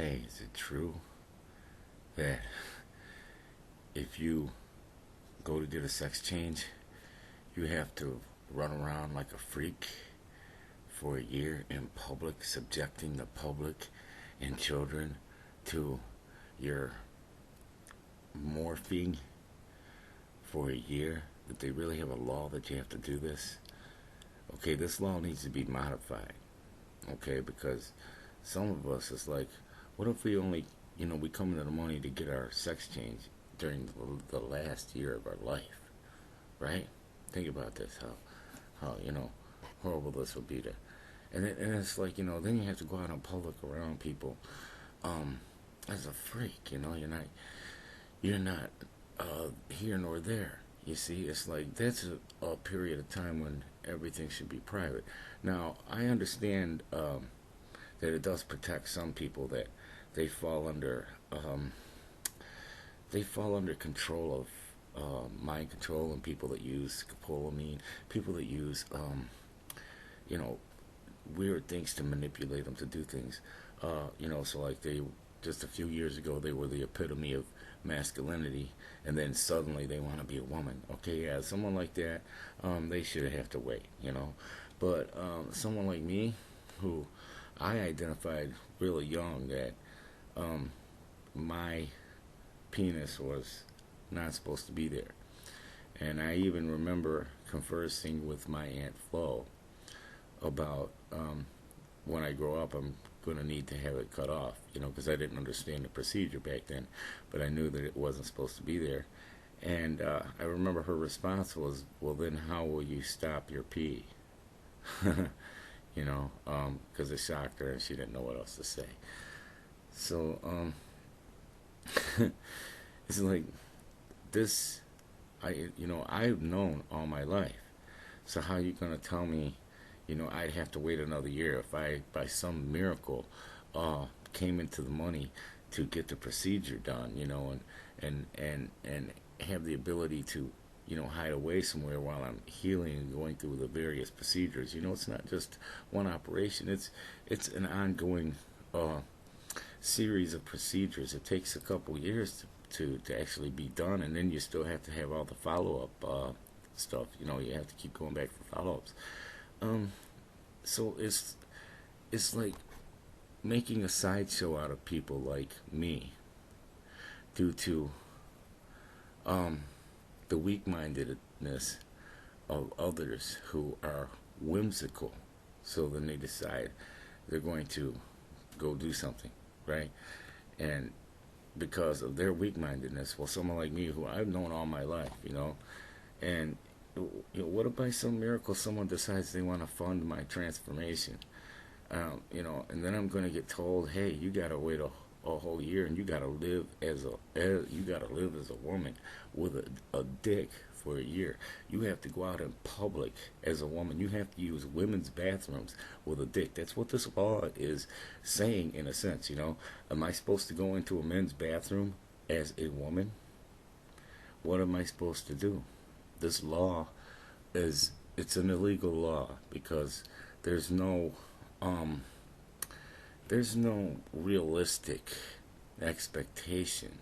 Hey, is it true that if you go to get a sex change, you have to run around like a freak for a year in public, subjecting the public and children to your morphine for a year? That they really have a law that you have to do this? Okay, this law needs to be modified. Okay, because some of us is like, what if we only, we come into the money to get our sex change during the last year of our life, right? Think about this, how horrible this would be to, and it's like, then you have to go out in public around people, as a freak, you're not here nor there. You see, it's like that's a period of time when everything should be private. Now, I understand that it does protect some people that they fall under control of mind control, and people that use scopolamine, people that use you know weird things to manipulate them to do things. So like they just a few years ago they were the epitome of masculinity, and then suddenly they want to be a woman. Okay, yeah, someone like that, they should have to wait. But someone like me, who I identified really young that my penis was not supposed to be there. And I even remember conversing with my Aunt Flo about when I grow up, I'm going to need to have it cut off, because I didn't understand the procedure back then, but I knew that it wasn't supposed to be there. And I remember her response was, well, then how will you stop your pee? Because it shocked her and she didn't know what else to say. So, it's like this, I've known all my life. So how are you going to tell me, I'd have to wait another year if I, by some miracle, came into the money to get the procedure done, and have the ability to, hide away somewhere while I'm healing and going through the various procedures. It's not just one operation. It's an ongoing series of procedures. It takes a couple years to actually be done, and then you still have to have all the follow up stuff. You have to keep going back for follow ups. So it's like making a sideshow out of people like me due to the weak-mindedness of others who are whimsical. So then they decide they're going to go do something, right? And because of their weak-mindedness, well, someone like me, who I've known all my life, and what if by some miracle someone decides they want to fund my transformation? And then I'm going to get told, hey, you got to wait a whole year, and you got to live as a woman with a dick for a year. You have to go out in public as a woman. You have to use women's bathrooms with a dick. That's what this law is saying, in a sense. Am I supposed to go into a men's bathroom as a woman? What am I supposed to do? This law it's an illegal law because there's no realistic expectation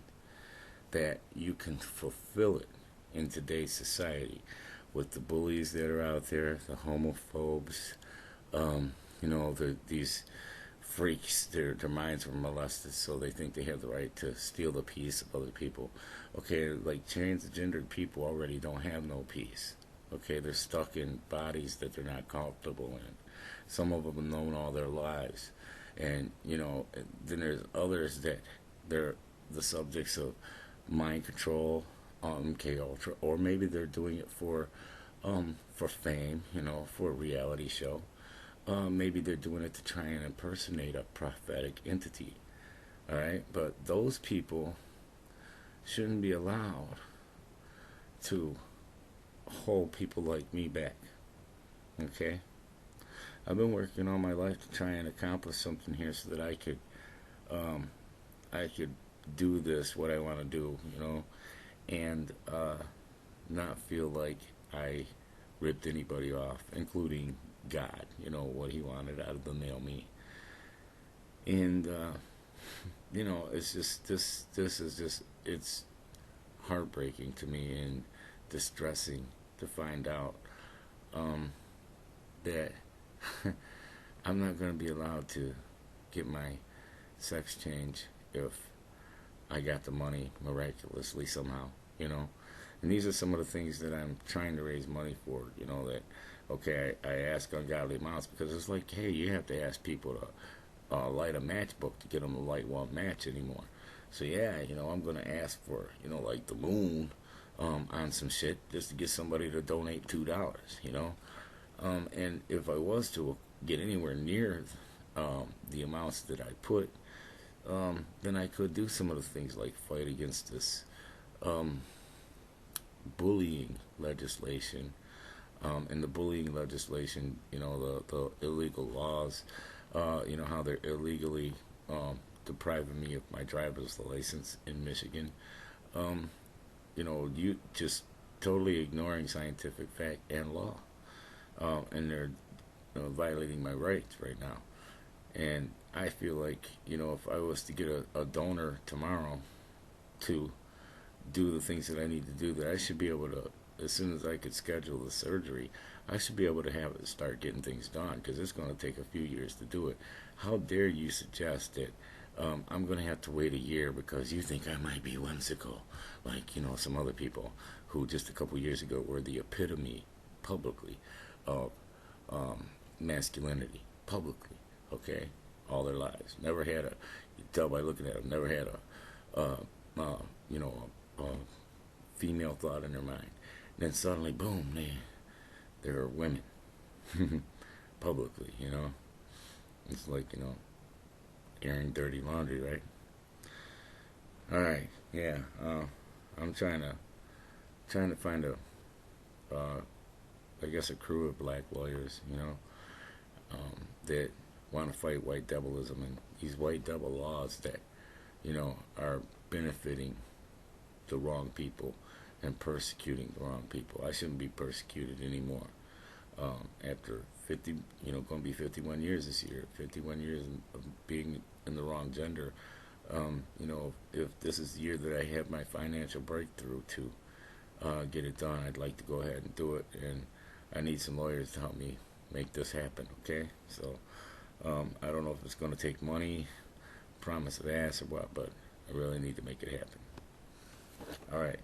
that you can fulfill it in today's society with the bullies that are out there, the homophobes, these freaks. Their minds were molested, so they think they have the right to steal the peace of other people. Okay, like transgendered people already don't have no peace. Okay, they're stuck in bodies that they're not comfortable in. Some of them have known all their lives. And, then there's others that they're the subjects of mind control, MK Ultra, or maybe they're doing it for fame, for a reality show. Maybe they're doing it to try and impersonate a prophetic entity. All right, but those people shouldn't be allowed to hold people like me back. Okay? I've been working all my life to try and accomplish something here so that I could do this, what I want to do, and not feel like I ripped anybody off, including God, what he wanted out of the male me. And it's just this is just it's heartbreaking to me and distressing to find out that I'm not going to be allowed to get my sex change if I got the money miraculously somehow, you know. And these are some of the things that I'm trying to raise money for, that, okay, I ask ungodly amounts because it's like, hey, you have to ask people to light a matchbook to get them to light one match anymore. So, yeah, I'm going to ask for, like the moon on some shit just to get somebody to donate $2, and if I was to get anywhere near the amounts that I put, then I could do some of the things like fight against this bullying legislation. And the bullying legislation, the illegal laws, how they're illegally depriving me of my driver's license in Michigan. You just totally ignoring scientific fact and law. And they're violating my rights right now. And I feel like, if I was to get a donor tomorrow to do the things that I need to do, that I should be able to, as soon as I could schedule the surgery, I should be able to have it start getting things done, because it's going to take a few years to do it. How dare you suggest that I'm going to have to wait a year because you think I might be whimsical, like, some other people who just a couple years ago were the epitome publicly of masculinity, publicly, okay, all their lives. Never had you tell by looking at them, never had a female thought in their mind. And then suddenly, boom, they're women, publicly, It's like, airing dirty laundry, right? All right, yeah, I'm trying to find I guess a crew of black lawyers, that want to fight white devilism and these white devil laws that, are benefiting the wrong people and persecuting the wrong people. I shouldn't be persecuted anymore. After 50, going to be 51 years this year, 51 years of being in the wrong gender. If this is the year that I have my financial breakthrough to get it done, I'd like to go ahead and do it. And I need some lawyers to help me make this happen, okay? So, I don't know if it's going to take money, promise of ass or what, but I really need to make it happen. All right.